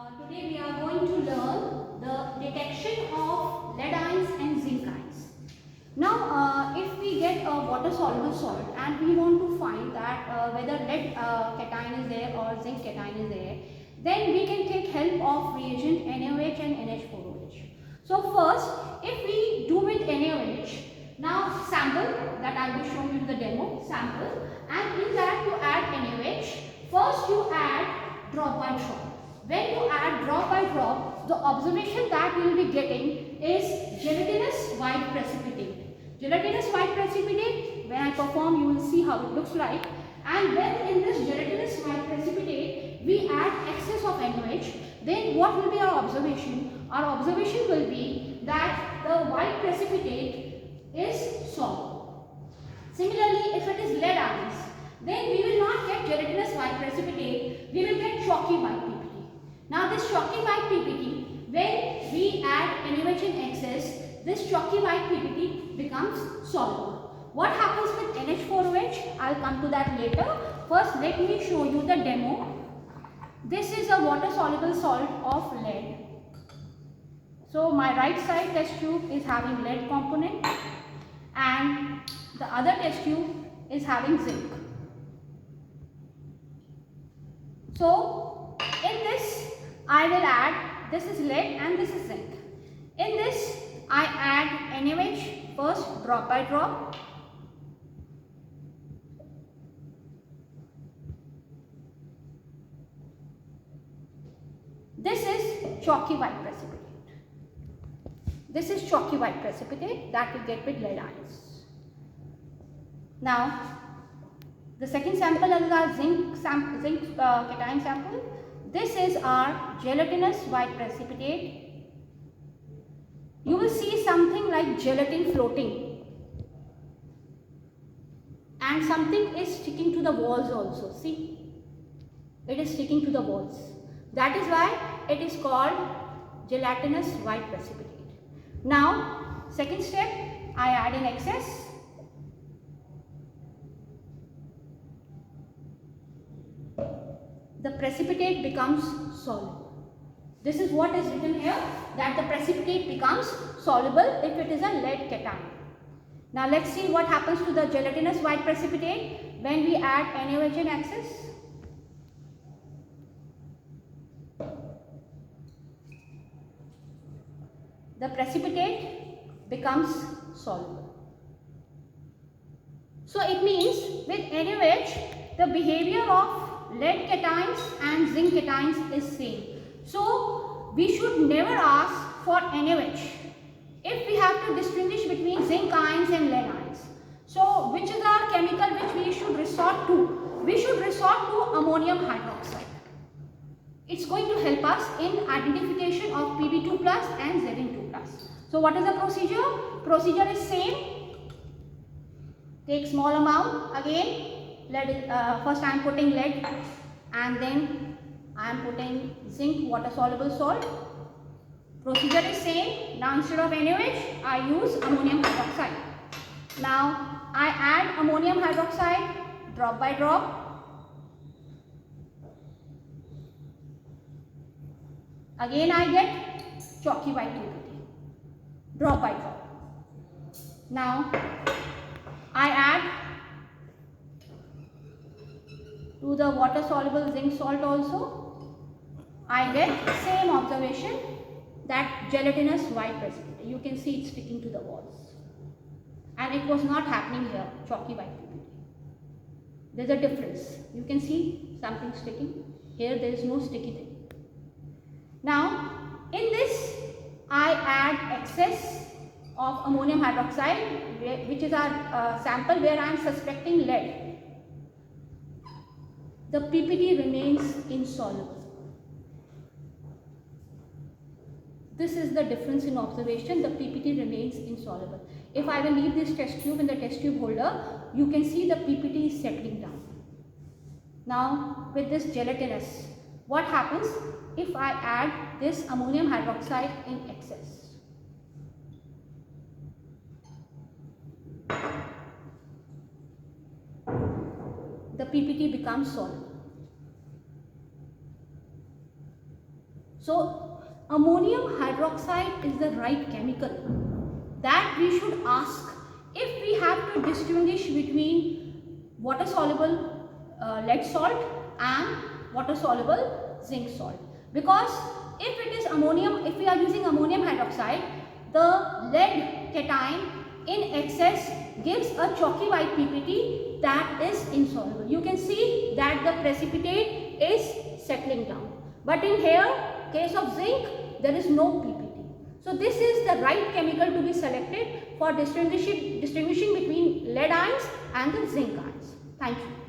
Today we are going to learn the detection of lead ions and zinc ions. Now, if we get a water soluble salt and we want to find that whether lead cation is there or zinc cation is there, then we can take help of reagent NaOH and NH4OH. So first, if we do with NaOH, now sample that I will show you the demo sample, and in that you add NaOH. First you add drop by drop. When you add drop by drop, the observation that you will be getting is gelatinous white precipitate. Gelatinous white precipitate, when I perform you will see how it looks like. And when in this gelatinous white precipitate we add excess of NaOH, then what will be our observation? Our observation will be that the white precipitate is soluble. Similarly, if it is lead ions, then we will not get gelatinous white precipitate, we will get chalky white PPT. Now this chalky white PPT, when we add NaOH in excess, this chalky white PPT becomes soluble. What happens with NH4OH? I'll come to that later. First, let me show you the demo. This is a water soluble salt of lead. So my right side test tube is having lead component and the other test tube is having zinc. So in this I will add, this is lead and this is zinc. In this I add NaOH first drop by drop. This is chalky white precipitate. This is chalky white precipitate that we get with lead ions. Now the second sample is our zinc cation sample. This is our gelatinous white precipitate. You will see something like gelatin floating and something is sticking to the walls also. See, it is sticking to the walls. That is why it is called gelatinous white precipitate. Now, second step, I add in excess. The precipitate becomes soluble. This is what is written here, that the precipitate becomes soluble if it is a lead cation. Now let's see what happens to the gelatinous white precipitate when we add NaOH in excess. The precipitate becomes soluble. So it means with NaOH, the behavior of lead cations and zinc cations is same. So we should never ask for NaOH if we have to distinguish between zinc ions and lead ions. So which is our chemical which we should resort to? We should resort to ammonium hydroxide. It's going to help us in identification of Pb2+ and Zn2+. So what is the procedure? Procedure is same. Take small amount again. Lead, first I am putting lead and then I am putting zinc water soluble salt. Procedure is same. Now instead of NaOH I use ammonium hydroxide. Now I add ammonium hydroxide drop by drop. Again I get chalky white PPT drop by drop. Now I add to the water soluble zinc salt also. I get same observation, that gelatinous white precipitate. You can see it sticking to the walls. And it was not happening here, chalky white PPT. There is a difference. You can see something sticking. Here there is no sticky thing. Now in this I add excess of ammonium hydroxide, which is our sample where I am suspecting lead. The PPT remains insoluble. This is the difference in observation, the PPT remains insoluble. If I will leave this test tube in the test tube holder, you can see the PPT is settling down. Now with this gelatinous, what happens if I add this ammonium hydroxide in excess? The PPT becomes soluble. So ammonium hydroxide is the right chemical that we should ask if we have to distinguish between water soluble lead salt and water soluble zinc salt. Because if it is ammonium, if we are using ammonium hydroxide, the lead cation in excess gives a chalky white PPT that is insoluble. You can see that the precipitate is settling down. But in here, case of zinc, there is no PPT. So this is the right chemical to be selected for distinguishing between lead ions and the zinc ions. Thank you.